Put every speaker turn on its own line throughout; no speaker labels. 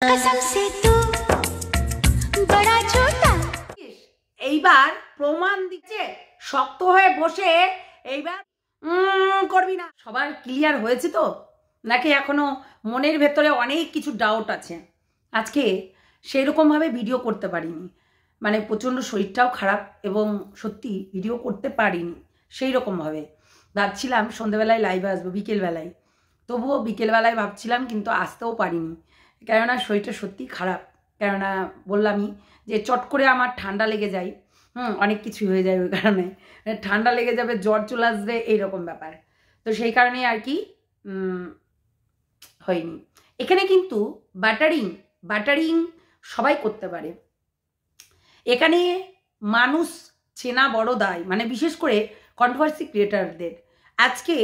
कसम से तू बड़ा छोटा
এইবার প্রমাণ দিচ্ছে শক্ত হয়ে বসে এইবার করবি না। সবার ক্লিয়ার হয়েছে তো নাকি এখনো মনের ভেতরে অনেক কিছু ডাউট আছে? আজকে সেই রকমভাবে ভিডিও করতে পারিনি, মানে প্রচণ্ড শরীরটাও খারাপ এবং সত্যি ভিডিও করতে পারিনি সেই রকমভাবে। ভাবছিলাম সন্ধ্যেবেলায় লাইভে আসবো, বিকেলবেলায়, তবুও বিকেলবেলায় ভাবছিলাম, কিন্তু আসতেও পারিনি, কেননা শরীরটা সত্যি খারাপ। কেননা বললামই যে চট করে আমার ঠান্ডা লেগে যায়, অনেক কিছু হয়ে যায়, ওই কারণে ঠান্ডা লেগে যাবে, জ্বর চলে আসবে, এইরকম ব্যাপার। তো সেই কারণে আর কি হয়নি। এখানে কিন্তু বাটারিং সবাই করতে পারে। এখানে মানুষ চেনা বড় দায়, মানে বিশেষ করে কন্ট্রোভার্সি ক্রিয়েটারদের। আজকে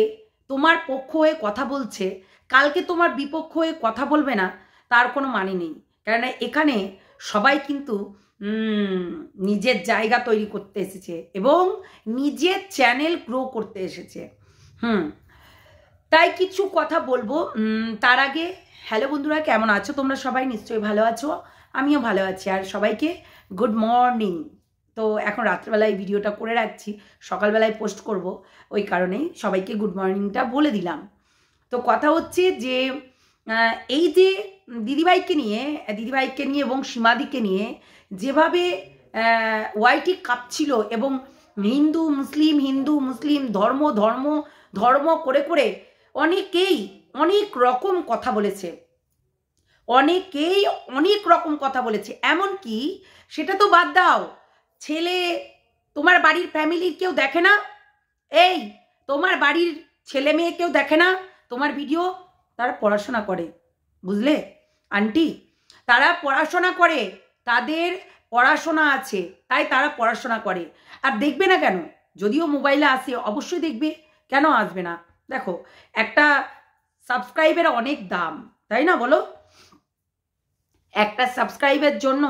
তোমার পক্ষ হয়ে কথা বলছে, কালকে তোমার বিপক্ষ হয়ে কথা বলবে না, তার কোনো মানে নেই। কেননা এখানে সবাই কিন্তু নিজের জায়গা তৈরি করতে এসেছে এবং নিজের চ্যানেল গ্রো করতে এসেছে। তাই কিছু কথা বলবো। তার আগে হ্যালো বন্ধুরা, কেমন আছো তোমরা? সবাই নিশ্চয়ই ভালো আছো, আমিও ভালো আছি। আর সবাইকে গুড মর্নিং। তো এখন রাত্রেবেলায় ভিডিওটা করে রাখছি, সকালবেলায় পোস্ট করব, ওই কারণেই সবাইকে গুড মর্নিংটা বলে দিলাম। তো কথা হচ্ছে যে এই যে দিদিভাইকে নিয়ে এবং সীমাদিকে নিয়ে যেভাবে ওয়াইটি কাঁপছিল এবং হিন্দু মুসলিম ধর্ম করে করে অনেকেই অনেক রকম কথা বলেছে, এমনকি সেটা তো বাদ দাও, ছেলে তোমার বাড়ির ফ্যামিলির কেউ দেখে না? এই তোমার বাড়ির ছেলে মেয়ে কেউ দেখে না তোমার ভিডিও? তারা পড়াশোনা করে, বুঝলে আন্টি, তারা পড়াশোনা করে, তাদের পড়াশোনা আছে, তাই তারা পড়াশোনা করে। আর দেখবে না কেন? যদিও মোবাইলে আসে, অবশ্যই দেখবে, কেন আসবে না? দেখো, একটা সাবস্ক্রাইবের অনেক দাম, তাই না বলো? একটা সাবস্ক্রাইবের জন্য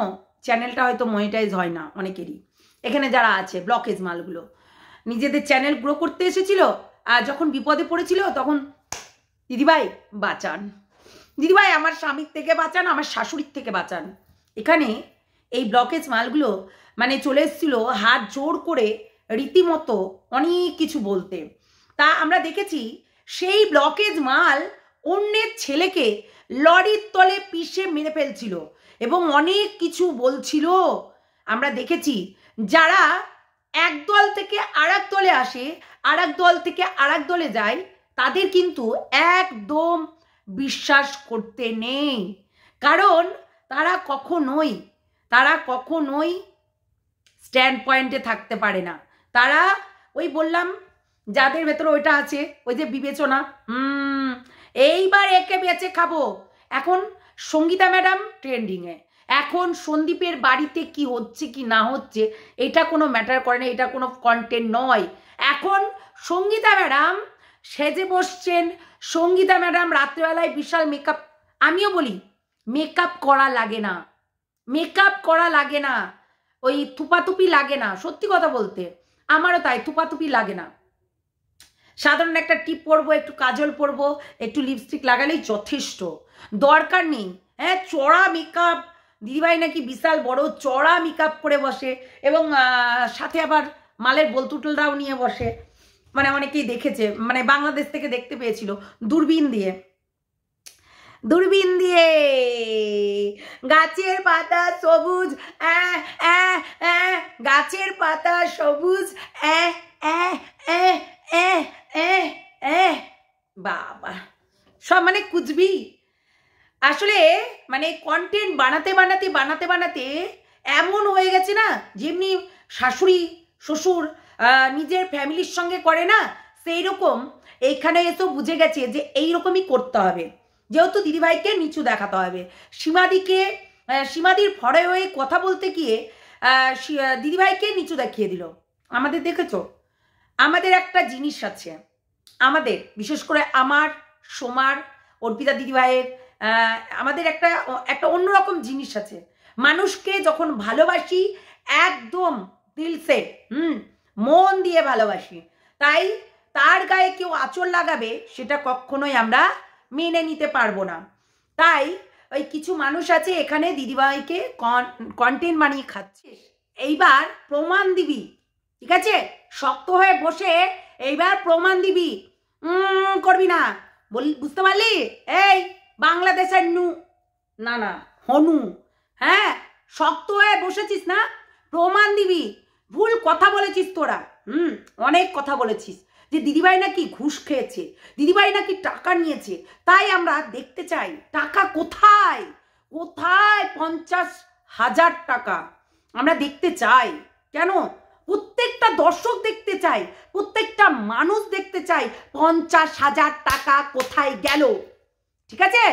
চ্যানেলটা হয়তো মনিটাইজ হয় না অনেকেরই। এখানে যারা আছে ব্লকেজ মালগুলো নিজেদের চ্যানেল গ্রো করতে এসেছিল, আর যখন বিপদে পড়েছিল তখন দিদিভাই বাঁচান, দিদিভাই আমার স্বামীর থেকে বাঁচান, আমার শাশুড়ির থেকে বাঁচান। এখানে এই ব্লকেজ মালগুলো মানে চলে এসেছিল হাত জোর করে রীতিমতো অনেক কিছু বলতে। তা আমরা দেখেছি সেই ব্লকেজ মাল অন্যের ছেলেকে লরির তলে পিষে মেরে ফেলছিল এবং অনেক কিছু বলছিল। আমরা দেখেছি যারা এক দল থেকে আরেক দলে আসে, আরেক দল থেকে আরেক দলে যায়, তাদের কিন্তু একদম বিশ্বাস করতে নেই, কারণ তারা কখনোই স্ট্যান্ড পয়েন্টে থাকতে পারে না। তারা ওই বললাম যাদের ভেতরে ওইটা আছে, ওই যে বিবেচনা, এইবার একে বেঁচে খাবো। এখন সঙ্গীতা ম্যাডাম ট্রেন্ডিংয়ে, এখন সন্দীপের বাড়িতে কি হচ্ছে কি না হচ্ছে এটা কোনো ম্যাটার করে না, এটা কোনো কন্টেন্ট নয়। এখন সঙ্গীতা ম্যাডাম সেজে বসছেন, সঙ্গীতা ম্যাডাম রাত্রেবেলায় বিশাল মেকআপ। আমিও বলি মেকআপ করা লাগে না, ওই থুপাথুপি লাগে না, সত্যি কথা বলতে আমারও তাই, থুপাথুপি লাগে না। সাধারণ একটা টিপ পরবো, একটু কাজল পরবো, একটু লিপস্টিক লাগালেই যথেষ্ট, দরকার নেই চড়া মেকআপ। দিদিভাই নাকি বিশাল বড় চড়া মেকআপ করে বসে এবং সাথে আবার মালের বলতুটলরাও নিয়ে বসে, মানে অনেকেই দেখেছে, মানে বাংলাদেশ থেকে দেখতে পেয়েছিল দূরবীন দিয়ে গাছের পাতা সবুজ, গাছের পাতা সবুজ, বাবা সব মানে কুচবি। আসলে মানে কন্টেন্ট বানাতে এমন হয়ে গেছে না, যেমনি শাশুড়ি শ্বশুর নিজের ফ্যামিলির সঙ্গে করে না, সেই রকম এইখানে এসে বুঝে গেছে যে এইরকমই করতে হবে, যেহেতু দিদিভাইকে নিচু দেখাতে হবে। সীমাদির ফরে হয়ে কথা বলতে গিয়ে দিদিভাইকে নিচু দেখিয়ে দিল। আমাদের দেখেছো, আমাদের একটা জিনিস আছে, আমাদের বিশেষ করে আমার, সোমার, অর্পিতা দিদিভাইয়ের, আমাদের একটা অন্যরকম জিনিস আছে। মানুষকে যখন ভালোবাসি একদম দিলসে, মন দিয়ে ভালোবাসি, তাই তার গায়ে কেউ আঁচল লাগাবে সেটা কখনোই আমরা মেনে নিতে পারবো না। তাই ওই কিছু মানুষ আছে এখানে দিদিভাইকে কন্টেন্ট বানিয়ে খাচ্ছিস, এইবার প্রমাণ দিবি, ঠিক আছে? শক্ত হয়ে বসে এইবার প্রমাণ দিবি, করবি না, বুঝতে পারলি? এই বাংলাদেশের না না হনু, হ্যাঁ, শক্ত হয়ে বসেছিস না, প্রমাণ দিবি। ভুল কথা বলেছিস তোরা, অনেক কথা বলেছিস যে দিদিভাই নাকি ঘুষ খেয়েছে, দিদিভাই নাকি টাকা নিয়েছে। তাই আমরা দেখতে চাই টাকা কোথায়, কোথায় 50,000 টাকা আমরা দেখতে চাই। কেন? প্রত্যেকটা দর্শক দেখতে চাই, প্রত্যেকটা মানুষ দেখতে চাই 50,000 টাকা কোথায় গেল, ঠিক আছে?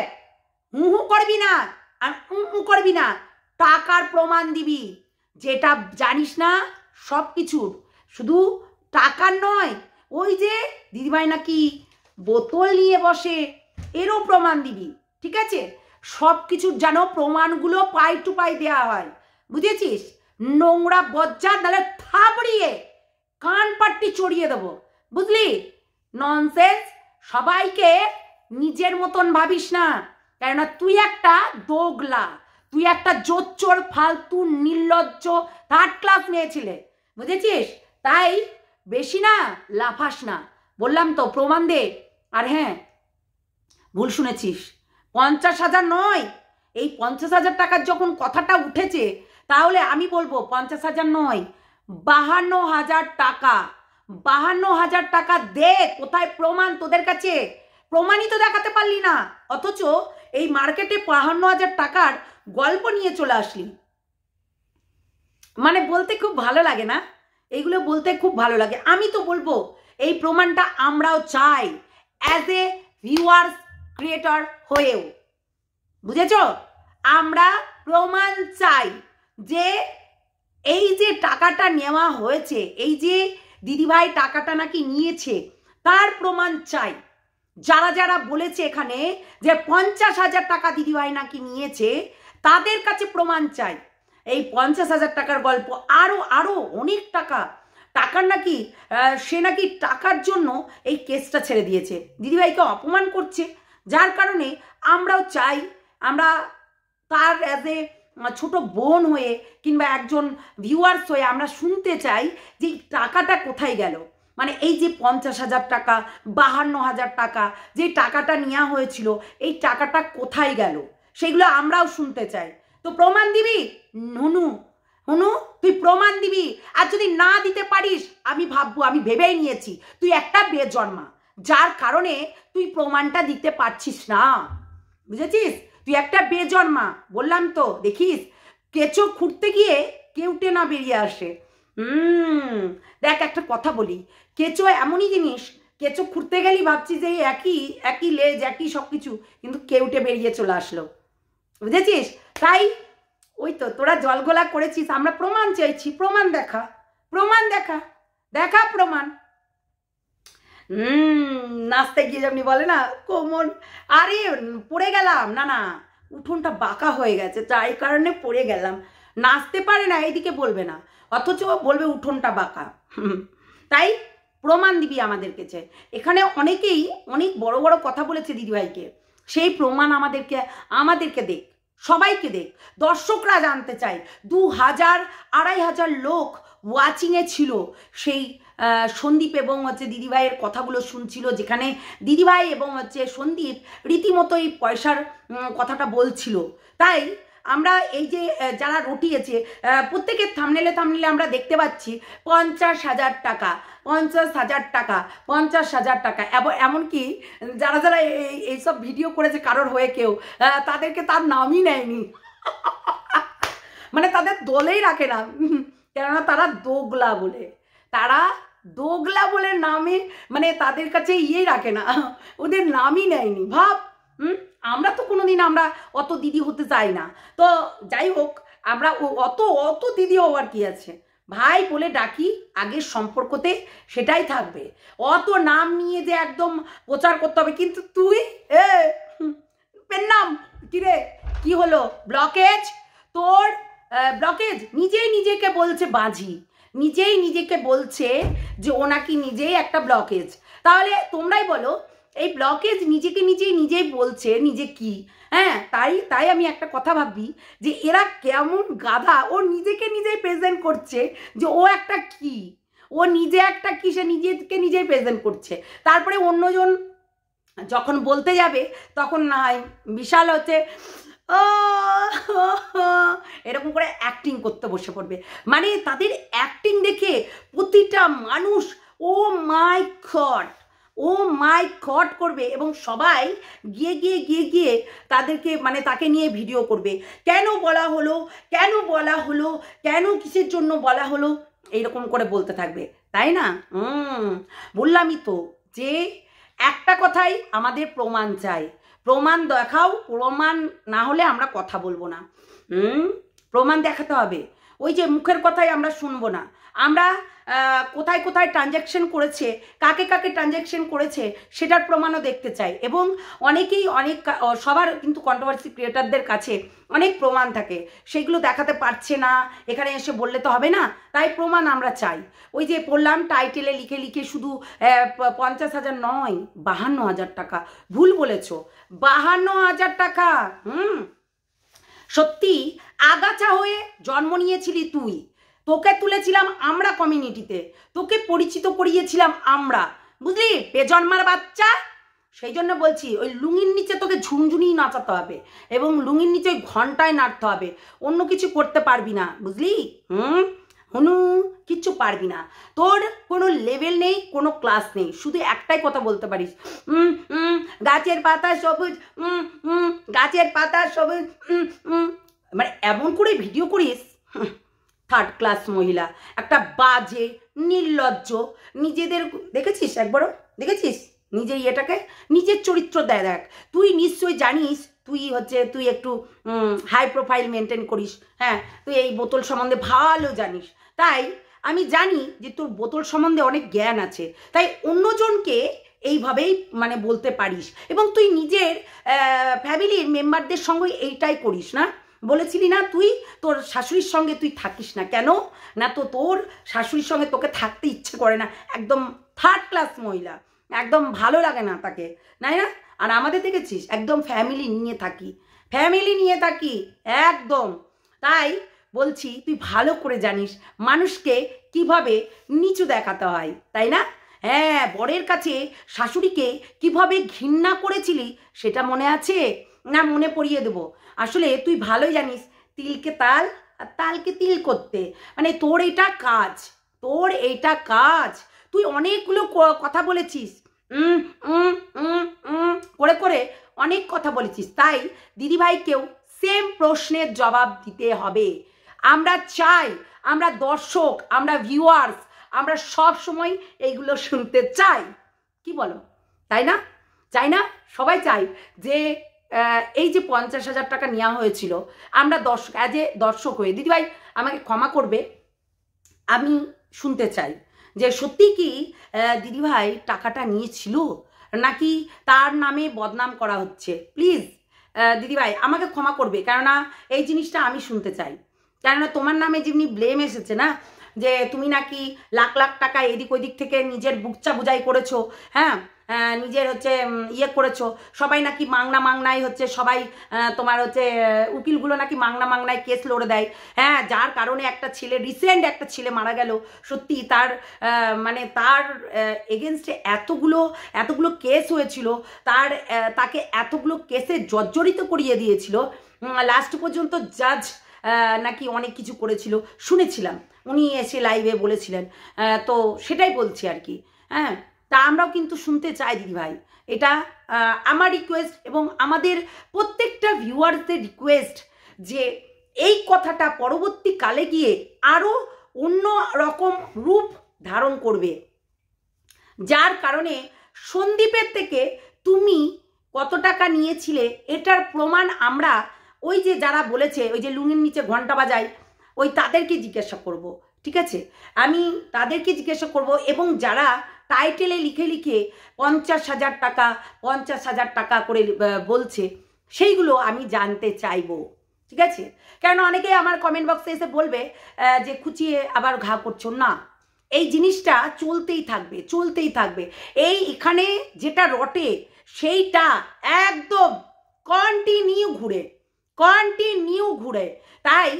হু করবি না, আর করবি না, টাকার প্রমাণ দিবি। যেটা জানিস না সব কিছুর, শুধু টাকার নয়, ওই যে দিদিভাই নাকি বোতল নিয়ে বসে, এরও প্রমাণ দিবি, ঠিক আছে? সব কিছুর যেন প্রমাণগুলো পাই টু পাই দেওয়া হয়, বুঝেছিস? নোংরা বজ্জা নাহলে থাবড়িয়ে কান পাট্টি চড়িয়ে দেবো, বুঝলি? ননসেন্স। সবাইকে নিজের মতন ভাবিস না, কেননা তুই একটা দোগলা, তুই একটা জোচ্চোর, ফালতু, নির্লজ্জ, 3rd ক্লাস মেয়ে ছিলে, বুঝেছিস? তাই বেশি না লাফাস না, বললাম তো প্রমাণ দে। আর হ্যাঁ, ভুল শুনেছিস, 50,000 নয়, এই 50,000 টাকার যখন কথাটা উঠেছে তাহলে আমি বলবো 50,000 নয়, 52,000 টাকা। 52,000 টাকা দে, কোথায় প্রমাণ তোদের কাছে? প্রমাণই তো দেখাতে পারলি না, অথচ এই মার্কেটে 52,000 টাকার গল্প নিয়ে চলে আসলি। মানে বলতে খুব ভালো লাগে না, এইগুলো বলতে খুব ভালো লাগে। আমি তো বলবো এই প্রমাণটা আমরাও চাই, অ্যাজ এ ভিউয়ার্স ক্রিয়েটর হয়েও, বুঝেছ? আমরা প্রমাণ চাই যে এই যে টাকাটা নেওয়া হয়েছে, এই যে দিদিভাই টাকাটা নাকি নিয়েছে, তার প্রমাণ চাই। যারা যারা বলেছে এখানে যে 50,000 টাকা দিদিভাই নাকি নিয়েছে, তাদের কাছে প্রমাণ চাই। এই 50,000 টাকার গল্প, আরো আরো অনেক টাকার নাকি সে নাকি টাকার জন্য এই কেসটা ছেড়ে দিয়েছে, দিদিভাইকে অপমান করছে। যার কারণে আমরাও চাই, আমরা তার অ্যাজ এ ছোট বোন হয়ে কিংবা একজন ভিউয়ার্স হয়ে আমরা শুনতে চাই যে টাকাটা কোথায় গেল। মানে এই যে 50,000 টাকা, 52,000 টাকা যে টাকাটা নেওয়া হয়েছিল, এই টাকাটা কোথায় গেল, সেগুলো আমরাও শুনতে চাই। তো প্রমাণ দিবি হুনু, হুনু তুই প্রমাণ দিবি। আর যদি না দিতে পারিস, আমি ভাববো, আমি ভেবেই নিয়েছি তুই একটা বেজন্মা, যার কারণে তুই প্রমাণটা দিতে পারছিস না, বুঝেছিস? তুই একটা বেজন্মা, বললাম তো। দেখিস কেঁচো খুঁড়তে গিয়ে কেউটে না বেরিয়ে আসে। দেখ একটা কথা বলি, কেঁচো এমনই জিনিস, কেঁচো খুঁড়তে গেলেই ভাবছি যে একই লেজ, একই সব কিছু, কিন্তু কেউটে বেরিয়ে চলে আসলো, বুঝেছিস? তাই ওই তো তোরা জলগোলা করেছিস, আমরা প্রমাণ চাইছি। প্রমাণ দেখা, প্রমাণ দেখা, দেখা প্রমাণ। নাচতে গিয়ে যেমনি বলে না কোমর, আরে পড়ে গেলাম, না না উঠোনটা বাঁকা হয়ে গেছে, তাই কারণে পড়ে গেলাম। নাচতে পারে না এইদিকে বলবে না, অথচ বলবে উঠোনটা বাঁকা। তাই প্রমাণ দিবি আমাদের কাছে। এখানে অনেকেই অনেক বড় বড় কথা বলেছে দিদিভাইকে, সেই প্রমাণ আমাদেরকে দেখ, সবাইকে দেখ। দর্শকরা জানতে চায়, 2,000-2,500 লোক ওয়াচিংয়ে ছিল, সেই সন্দীপ এবং দিদিভাইয়ের কথাগুলো শুনছিল, যেখানে দিদিভাই এবং সন্দীপ রীতিমতোই পয়সার কথাটা বলছিল। তাই আমরা এই যে যারা রটিয়েছে, প্রত্যেকের থামনেলে আমরা দেখতে পাচ্ছি 50,000 টাকা, 50,000 টাকা, 50,000 টাকা। এমনকি যারা যারা এইসব ভিডিও করেছে কারোর হয়ে কেউ, তাদেরকে তার নামই নেয়নি, মানে তাদের দলেই রাখে না, কেননা তারা দোগলা বলে, নামে মানে তাদের কাছে রাখে না, ওদের নামই নেয়নি। ভাব, আমরা তো কোনোদিন আমরা অত দিদি হতে চাই না। তো যাই হোক, আমরা অত দিদি হওয়ার কি আছে, ভাই বলে ডাকি, আগের সম্পর্কতে সেটাই থাকবে। অত নাম নিয়ে যে একদম প্রচার করতে হবে। কিন্তু তুই পেন নাম কিরে, কি হলো? ব্লকেজ, তোর ব্লকেজ। নিজেই নিজেকে বলছে বাজি, নিজেই নিজেকে বলছে যে ও নাকি নিজেই একটা ব্লকেজ। তাহলে তোমরাই বলো, এই ব্লকেজ নিজেকে নিজেই বলছে নিজে কি, হ্যাঁ, তাই আমি একটা কথা ভাবি যে এরা কেমন গাধা, ও নিজেকে নিজেই প্রেজেন্ট করছে যে ও একটা কি, ও নিজে একটা কি, সে নিজেকে নিজেই প্রেজেন্ট করছে। তারপরে অন্যজন যখন বলতে যাবে তখন না হয় বিশাল হচ্ছে ও এরকম করে অ্যাক্টিং করতে বসে পড়বে। মানে তাদের অ্যাক্টিং দেখে প্রতিটা মানুষ ও মাই গড করবে, এবং সবাই গিয়ে তাদেরকে মানে তাকে নিয়ে ভিডিও করবে, কেন বলা হলো, কেন কিসের জন্য বলা হলো, এইরকম করে বলতে থাকবে, তাই না? বললামই তো যে একটা কথাই আমাদের প্রমাণ চাই, প্রমাণ দেখাও, প্রমাণ না হলে আমরা কথা বলবো না। প্রমাণ দেখাতে হবে। ওই যে মুখের কথাই আমরা শুনবো না। আমরা কোথায় ট্রানজ্যাকশন করেছে, কাকে ট্রানজ্যাকশন করেছে সেটার প্রমাণও দেখতে চাই। এবং অনেকেই সবার কিন্তু কন্ট্রোভার্সি ক্রিয়েটারদের কাছে অনেক প্রমাণ থাকে, সেগুলো দেখাতে পারছে না, এখানে এসে বললে তো হবে না, তাই প্রমাণ আমরা চাই। ওই যে বললাম টাইটেলে লিখে শুধু 50,000 নয়, 52,000 টাকা। ভুল বলেছো, 52,000 টাকা। সত্যি আগাছা হয়ে জন্ম নিয়েছিলি তুই, তোকে তুলেছিলাম আমরা কমিউনিটিতে, তোকে পরিচিত করিয়েছিলাম আমরা, বুঝলি, বেজন্মার বাচ্চা। সেই জন্য বলছি ওই লুঙ্গির নিচে তোকে ঝুনঝুনি নাচাতে হবে, এবং লুঙ্গির নিচে ঘন্টায় নাড়তে হবে, অন্য কিছু করতে পারবি না, বুঝলি? হুনু কিচ্ছু পারবি না, তোর কোনো লেভেল নেই, কোনো ক্লাস নেই, শুধু একটাই কথা বলতে পারিস, গাছের পাতা সবুজ, গাছের পাতা সবুজ, মানে এমন করে ভিডিও করিস। থার্ড ক্লাস মহিলা, একটা বাজে নির্লজ্জ। নিজেদের দেখেছিস একবারও? দেখেছিস নিজের ইয়েটাকে, নিজের চরিত্র দেখ। তুই নিশ্চয়ই জানিস তুই একটু হাই প্রোফাইল মেনটেন করিস, হ্যাঁ, তুই এই বোতল সম্বন্ধে ভালো জানিস, তাই আমি জানি যে তোর বোতল সম্বন্ধে অনেক জ্ঞান আছে, তাই অন্যজনকে এইভাবেই মানে বলতে পারিস। এবং তুই নিজের ফ্যামিলির মেম্বারদের সঙ্গে এইটাই করিস না, বলেছিলি না তুই তোর শাশুড়ির সঙ্গে তুই থাকিস না, কেন না? তো তোর শাশুড়ির সঙ্গে তোকে থাকতে ইচ্ছে করে না, একদম থার্ড ক্লাস মহিলা, একদম ভালো লাগে না তাকে, নাই না? আর আমাদের দেখেছিস একদম ফ্যামিলি নিয়ে থাকি একদম। তাই বলছি তুই ভালো করে জানিস মানুষকে কিভাবে নিচু দেখাতে হয়, তাই না? হ্যাঁ, বরের কাছে শাশুড়িকে কিভাবে ঘৃণা করেছিলি সেটা মনে আছে না? মনে পড়িয়ে দেবো। আসলে তুই ভালোই জানিস তিলকে তাল আর তালকে তিল করতে, মানে তোর এইটা কাজ। তুই অনেকগুলো কথা বলেছিস, করে অনেক কথা বলেছিস, তাই দিদিভাইকেও সেম প্রশ্নের জবাব দিতে হবে। আমরা চাই, আমরা দর্শক, আমরা ভিউয়ার্স, আমরা সব সময় এইগুলো শুনতে চাই, কি বলো? তাই না? চাই না? সবাই চাই যে এই যে 50,000 টাকা নেওয়া হয়েছিল, আমরা দর্শক হয়ে দিদিভাই আমাকে ক্ষমা করবে, আমি শুনতে চাই যে সত্যি কি দিদিভাই টাকাটা নিয়েছিল নাকি তার নামে বদনাম করা হচ্ছে। প্লিজ দিদিভাই আমাকে ক্ষমা করবে, কেননা এই জিনিসটা আমি শুনতে চাই। কেননা তোমার নামে যেমনি ব্লেম এসেছে না, যে তুমি নাকি লাখ লাখ টাকা এদিক ওইদিক থেকে নিজের বুকচা বুঝাই করেছো, হ্যাঁ, নিজের হচ্ছে ইয়ে করেছো, সবাই নাকি মাংনায় হচ্ছে, সবাই তোমার হচ্ছে উকিলগুলো নাকি মাংনায় কেস লড়ে দেয়, হ্যাঁ, যার কারণে রিসেন্ট একটা ছেলে মারা গেল। সত্যি তার মানে তার এগেনস্টে এতগুলো কেস হয়েছিল, তাকে এতগুলো কেসে জর্জরিত করিয়ে দিয়েছিল, লাস্ট পর্যন্ত জাজ নাকি অনেক কিছু করেছিল শুনেছিলাম, উনি এসে লাইভে বলেছিলেন। তো সেটাই বলছি আর কি, হ্যাঁ। তা আমরাও কিন্তু শুনতে চাই দিদিভাই, এটা আমার রিকোয়েস্ট এবং আমাদের প্রত্যেকটা ভিউয়ার্সদের রিকোয়েস্ট যে এই কথাটা পরবর্তীকালে গিয়ে আরও অন্য রকম রূপ ধারণ করবে, যার কারণে সন্দীপের থেকে তুমি কত টাকা নিয়েছিলে এটার প্রমাণ আমরা ওই যে যারা বলেছে ওই যে লুঙ্গির নিচে ঘন্টা বাজায় ওই তাদেরকে জিজ্ঞাসা করব, ঠিক আছে? আমি তাদেরকে জিজ্ঞাসা করব, এবং যারা টাইটেলে লিখে 50,000 টাকা করে বলছে সেইগুলো আমি জানতে চাইবো, ঠিক আছে? কেন অনেকেই আমার কমেন্ট বক্সে এসে বলবে যে খুঁচিয়ে আবার ঘা করছো না, এই জিনিসটা চলতেই থাকবে, চলতেই থাকবে। এই এখানে যেটা রটে সেইটা একদম কন্টিনিউ ঘুরে। তাই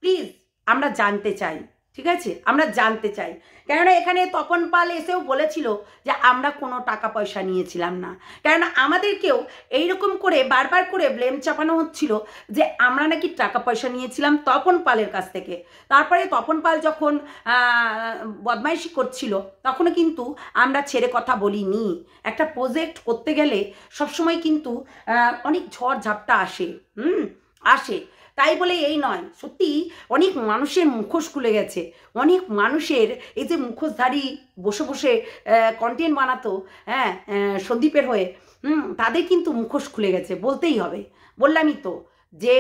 প্লিজ আমরা জানতে চাই, ঠিক আছে, আমরা জানতে চাই। কেননা এখানে তপন পাল এসেও বলেছিল যে আমরা কোনো টাকা পয়সা নিয়েছিলাম না, কেননা আমাদেরকেও এইরকম করে বারবার করে ব্লেম চাপানো হচ্ছিল যে আমরা নাকি টাকা পয়সা নিয়েছিলাম তপন পালের কাছ থেকে। তারপরে তপন পাল যখন বদমাইশি করছিল তখনও কিন্তু আমরা ছেড়ে কথা বলিনি। একটা প্রজেক্ট করতে গেলে সবসময় কিন্তু অনেক ঝড় ঝাপটা আসে। তাই বলে এই নয়, সত্যি অনেক মানুষের মুখোশ খুলে গেছে। অনেক মানুষের এই যে মুখোশধারী বসে বসে কন্টেন্ট বানাতো, হ্যাঁ, সন্দীপের হয়ে, তাদের কিন্তু মুখোশ খুলে গেছে, বলতেই হবে। বললামই তো যে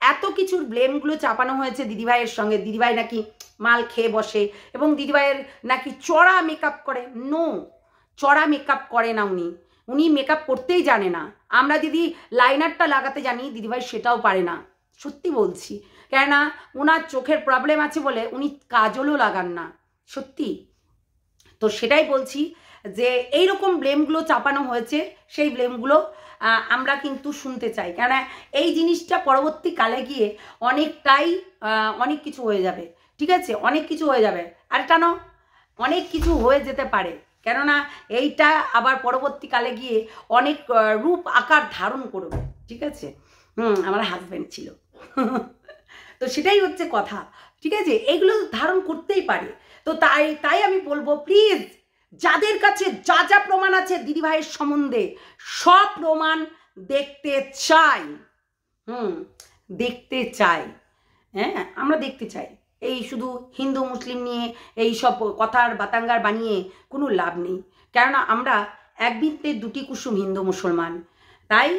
এত কিছুর ব্লেমগুলো চাপানো হয়েছে দিদিভাইয়ের সঙ্গে। দিদিভাই নাকি মাল খেয়ে বসে এবং দিদিভাইয়ের নাকি চড়া মেকআপ করে। নো, চড়া মেকআপ করে না উনি মেকআপ করতেই জানে না। আমরা যদি লাইনারটা লাগাতে জানি, দিদিভাই সেটাও পারে না, সত্যি বলছি। কেননা ওনার চোখের প্রবলেম আছে বলে উনি কাজলও লাগান না, সত্যি। তো সেটাই বলছি যে এইরকম ব্লেমগুলো চাপানো হয়েছে, সেই ব্লেমগুলো আমরা কিন্তু শুনতে চাই। কেননা এই জিনিসটা পরবর্তীকালে গিয়ে অনেক কিছু হয়ে যাবে, ঠিক আছে, অনেক কিছু হয়ে যাবে। আর কেন অনেক কিছু হয়ে যেতে পারে, কেননা এইটা আবার পরবর্তীকালে গিয়ে অনেক রূপ আকার ধারণ করবে, ঠিক আছে। আমার হাজব্যান্ড ছিল তো সেটাই হচ্ছে কথা, ঠিক আছে। এগুলো ধারণ করতেই পারে। তো তাই আমি বলবো, প্লিজ যাদের কাছে যা যা প্রমাণ আছে দিদিভাইয়ের সম্বন্ধে, সব প্রমাণ দেখতে চাই, দেখতে চাই, হ্যাঁ, আমরা দেখতে চাই। এই শুধু হিন্দু মুসলিম নিয়ে এই সব কথার বাতাঙ্গার বানিয়ে কোনো লাভ নেই। কেননা আমরা এক বৃত্তের দুটি কুসুম, হিন্দু মুসলমান। তাই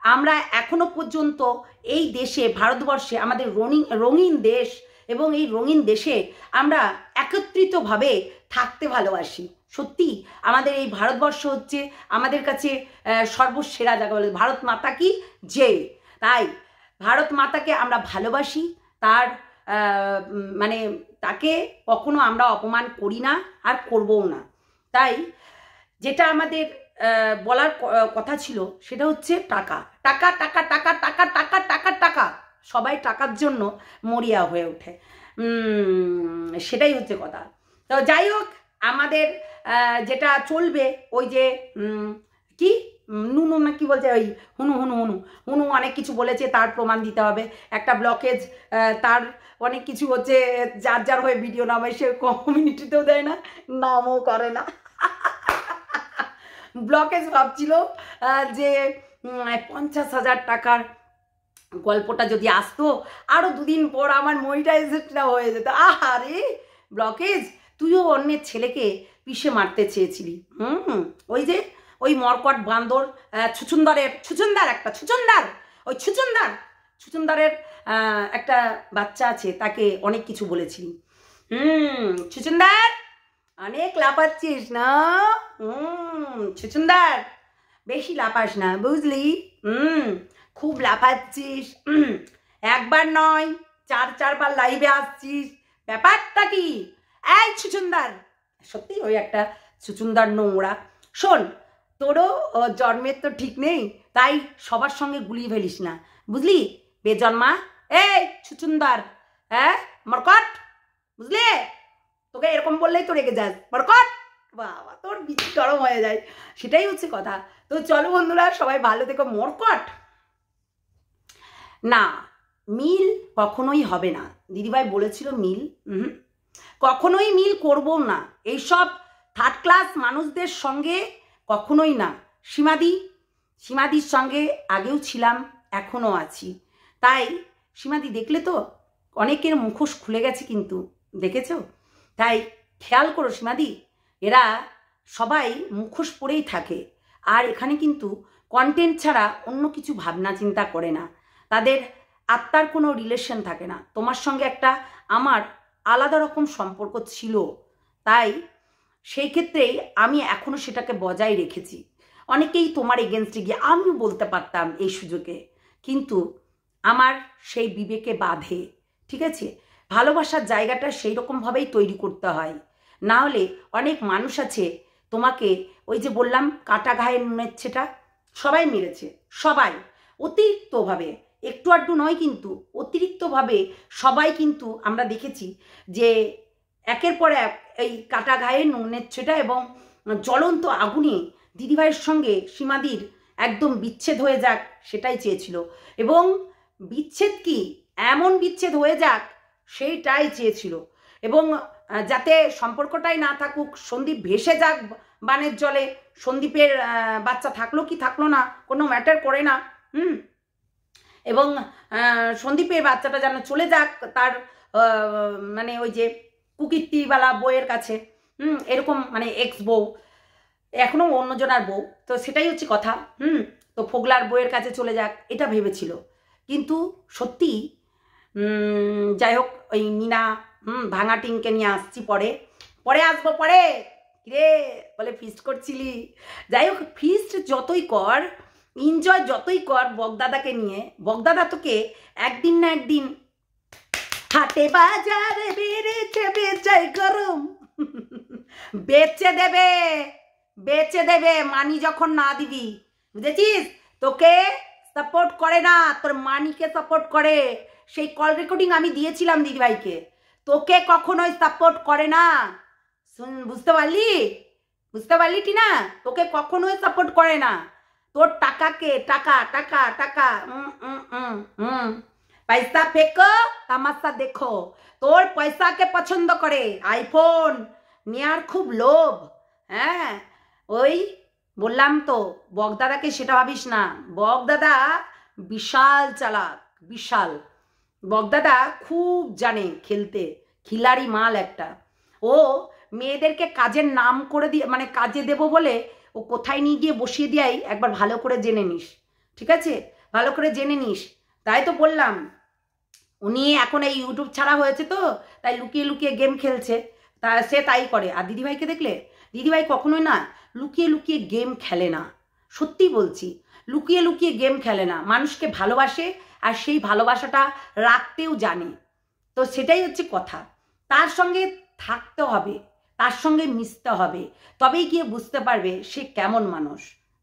আমরা এখনো পর্যন্ত এই দেশে, ভারতবর্ষে, আমাদের রঙিন দেশ, এবং এই রঙিন দেশে আমরা একত্রিতভাবে থাকতে ভালোবাসি। সত্যি আমাদের এই ভারতবর্ষ হচ্ছে আমাদের কাছে সর্বসেরা জায়গা বলে। ভারত মাতা কি যে, তাই ভারত মাতাকে আমরা ভালোবাসি। তার মানে তাকে কখনো আমরা অপমান করি না, আর করবও না। তাই যেটা আমাদের বলার কথা ছিল সেটা হচ্ছে টাকা টাকা টাকা টাকা টাকা টাকা টাকা টাকা। সবাই টাকার জন্য মরিয়া হয়ে ওঠে, সেটাই হচ্ছে কথা। তো যাই হোক, আমাদের যেটা চলবে ওই যে কি নুনু না কি বলছে, ওই হুনু অনেক কিছু বলেছে, তার প্রমাণ দিতে হবে। একটা ব্লকেজ, তার অনেক কিছু হচ্ছে, যার হয়ে ভিডিও নামে সে কমিউনিটিতেও দেয় না, নামও করে না। ব্লকেজ ভাবছিল যে 50,000 টাকার গল্পটা যদি আসতো, আরও দুদিন পর আমার মনিটাইজেশনটা হয়ে যেত। আহারে ব্লকেজ, তুইও অন্যের ছেলেকে পিষে মারতে চেয়েছিলি। ওই যে ওই মরকট বান্দর ছুচুন্দারের একটা বাচ্চা আছে, তাকে অনেক কিছু বলেছিলি। ছুচুন্দার অনেক লাফাচ্ছিস না, ছুচুন্দার বেশি লাফাস না, বুঝলি? খুব লাফাচ্ছিস, একবার নয় 4-4বার লাইভে আসছিস, ব্যাপারটা কি? এই ছুচুন্দার, সত্যি ওই একটা ছুচুন্দার নোংরা। শোন, তোরও জন্মের তো ঠিক নেই, তাই সবার সঙ্গে গুলিয়ে ফেলিস না, বুঝলি? বেজন্মা এই ছুচুন্দার, হ্যাঁ মরকট, বুঝলি? তোকে এরকম বললেই তো রেগে যাস, মরকট। বাবা, তোর বিচি গরম হয়ে যায়, সেটাই হচ্ছে কথা। তো চলো বন্ধুরা, সবাই ভালো থেকো। মরকট না, মিল কখনোই হবে না। দিদিভাই বলেছিল মিল, কখনোই মিল করবো না এইসব থার্ড ক্লাস মানুষদের সঙ্গে, কখনোই না। সীমাদির সঙ্গে আগেও ছিলাম, এখনও আছি। তাই সীমাদি দেখলে তো অনেকের মুখোশ খুলে গেছে, কিন্তু দেখেছো? তাই খেয়াল করো সীমাদি, এরা সবাই মুখোশ পরেই থাকে, আর এখানে কিন্তু কন্টেন্ট ছাড়া অন্য কিছু ভাবনা চিন্তা করে না। তাদের আত্মার কোনো রিলেশন থাকে না। তোমার সঙ্গে একটা আমার আলাদা রকম সম্পর্ক ছিল, তাই সেই ক্ষেত্রেই আমি এখনও সেটাকে বজায় রেখেছি। অনেকেই তোমার এগেনস্টে গিয়ে, আমিও বলতে পারতাম এই সুযোগে, কিন্তু আমার সেই বিবেকে বাধে, ঠিক আছে? ভালোবাসার জায়গাটা সেই রকমভাবেই তৈরি করতে হয়। না হলে অনেক মানুষ আছে তোমাকে ওই যে বললাম কাটা ঘায়ে নুনের ছেটা, সবাই মেরেছে, সবাই অতিরিক্তভাবে, একটু আধটু নয় কিন্তু অতিরিক্তভাবে সবাই কিন্তু আমরা দেখেছি যে একের পর এক এই কাটা ঘায়ে নুনের ছেটা এবং জ্বলন্ত আগুনে দিদিভাইয়ের সঙ্গে সীমাদির একদম বিচ্ছেদ হয়ে যাক সেটাই চেয়েছিল, এবং বিচ্ছেদ কি এমন বিচ্ছেদ হয়ে যাক সেইটাই চেয়েছিল, এবং যাতে সম্পর্কটাই না থাকুক, সন্দীপ ভেসে যাক বানের জলে, সন্দীপের বাচ্চা থাকলো কি থাকলো না কোনো ম্যাটার করে না, এবং সন্দীপের বাচ্চাটা যেন চলে যাক তার মানে ওই যে কুকীর্তিওয়ালা বউয়ের কাছে, এরকম মানে এক্স বউ, এখনও অন্যজনার বউ, তো সেটাই হচ্ছে কথা। তো ফোগলার বউয়ের কাছে চলে যাক এটা ভেবেছিল, কিন্তু সত্যি যাই হোক ওই মিনা ভাঙা টিংকে নিয়ে আসছি, পরে আসবো, পরে রে বলে ফিস্ট করছিলি, যাই হোক ফিস্ট যতই কর, এনজয় যতই কর বগদাদাকে নিয়ে, বগদাদা তোকে একদিন না একদিন হাটে বাজারে বেড়েছে বেচাই গরম বেচে দেবে মানি যখন না দিবি, বুঝেছিস? তোকে সাপোর্ট করে না, তোর মানিকে সাপোর্ট করে। সেই কল রেকর্ডিং আমি দিয়েছিলাম দিদিভাইকে, তোকে কখনোই সাপোর্ট করে না, বুঝতে পারলি টিনা? তোকে কখনোই সাপোর্ট করে না, তোর টাকাকে টাকা টাকা টাকা পয়সা ফেকো তামাশা দেখো, তোর পয়সাকে পছন্দ করে, আইফোন নেয়ার খুব লোভ। হ্যাঁ ওই বললাম তো বগদাদাকে সেটা ভাবিস না, বগদাদা বিশাল চালাক, বিশাল, বগদাদা খুব জানে খেলতে, খিলাড়ি মাল একটা। ও মেয়েদেরকে কাজের নাম করে দিয়ে মানে কাজে দেবো বলে ও কোথায় নিয়ে গিয়ে বসিয়ে দিয়াই একবার ভালো করে জেনে নিস, ঠিক আছে? ভালো করে জেনে নিস। তাই তো বললাম উনি এখন এই ইউটিউব ছাড়া হয়েছে তো তাই লুকিয়ে লুকিয়ে গেম খেলছে, তা সে তাই করে। আর দিদিভাইকে দেখলে, দিদিভাই কখনোই না লুকিয়ে লুকিয়ে গেম খেলে না, সত্যি বলছি, লুকিয়ে লুকিয়ে গেম খেলে না, মানুষকে ভালোবাসে আর সেই ভালোবাসাটা রাখতেও জানে। তো সেটাই হচ্ছে কথা, তার সঙ্গে থাকতে হবে, তার সঙ্গে মিশতে হবে, তবেই গিয়ে বুঝতে পারবে সে কেমন মানুষ,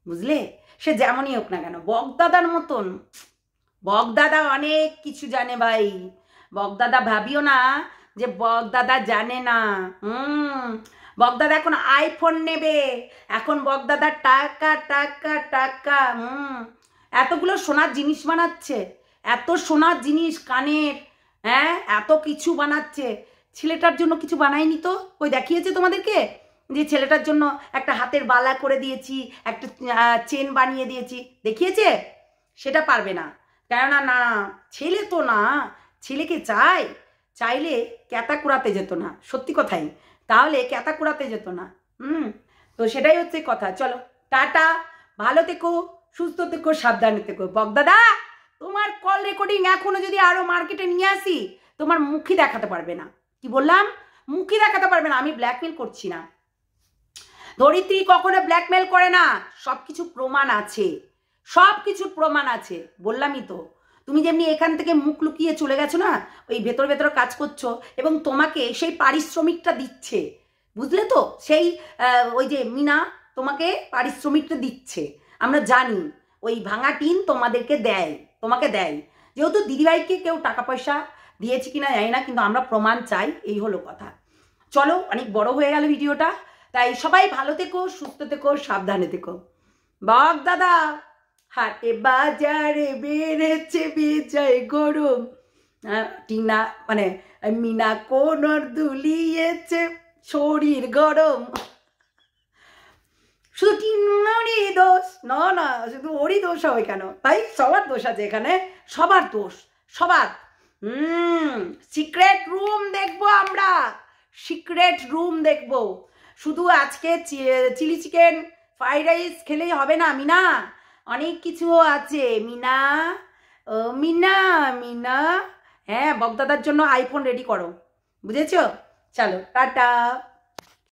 বুঝলে? সে যেমনই হোক না কেন, বগদাদার মতন, বগদাদা অনেক কিছু জানে ভাই, বগদাদা ভাবিও না যে বগদাদা জানে না। বগদাদা এখন আইফোন নেবে, এখন বগদাদা টাকা টাকা টাকা, এতগুলো সোনার জিনিস বানাচ্ছে, এত সোনার জিনিস কানের, হ্যাঁ এত কিছু বানাচ্ছে। ছেলেটার জন্য কিছু বানায়নি তো? ওই দেখিয়েছে তোমাদেরকে যে ছেলেটার জন্য একটা হাতের বালা করে দিয়েছি, একটা চেন বানিয়ে দিয়েছি, দেখিয়েছে? সেটা পারবে না, কেননা না ছেলে তো না, ছেলেকে চাইলে ক্যাতা কুড়াতে যেত না, সত্যি কথাই, তাহলে ক্যাতা কুড়াতে যেত না। তো সেটাই হচ্ছে কথা। চলো টাটা, ভালো থেকো, সুস্থ থেকো, সাবধানে থেকো। বগদাদা তোমার কল রেকর্ডিং এখনো যদি আরো মার্কেটে নিয়ে আসি, তোমার মুখই দেখাতে পারবে না, কি বললাম? মুখই দেখাতে পারবে না। আমি ব্ল্যাকমেল করছি না, ধরিত্রী কখনো ব্ল্যাকমেল করে না, সবকিছু প্রমাণ আছে, সব কিছুর প্রমাণ আছে, বললামই তো। তুমি যেমনি এখান থেকে মুখ লুকিয়ে চলে গেছো না, ওই ভেতর ভেতর কাজ করছো, এবং তোমাকে সেই পারিশ্রমিকটা দিচ্ছে, বুঝলে তো? সেই ওই যে মিনা তোমাকে পারিশ্রমিকটা দিচ্ছে, আমরা জানি, ওই ভাঙা টিন তোমাকে দেয়, যেহেতু দিদিভাইকে কেউ টাকা পয়সা দিয়েছে কিনা জানি না, কিন্তু আমরা প্রমাণ চাই, এই হলো কথা। চলো অনেক বড় হয়ে গেল ভিডিওটা, তাই সবাই ভালো থেকো, সুস্থ থেকো, সাবধানে থেকো। বগদাদা হাটে বাজারে বেড়েছে বেচাই গরম, টিনা মানে মিনা কোনর দুলিয়েছে শরীর গরম। শুধু টিনারই দোষ না, শুধু ওরই দোষ হবে কেন ভাই? সবার দোষ আছে এখানে, সবার দোষ, সবার। সিক্রেট রুম দেখবো আমরা, সিক্রেট রুম দেখবো। শুধু আজকে চিলি চিকেন ফ্রাইড রাইস খেলেই হবে না মিনা, অনেক কিছু আছে মিনা। ও মিনা, হ্যাঁ বগদাদার জন্য আইফোন রেডি করো, বুঝেছো? চলো টাটা।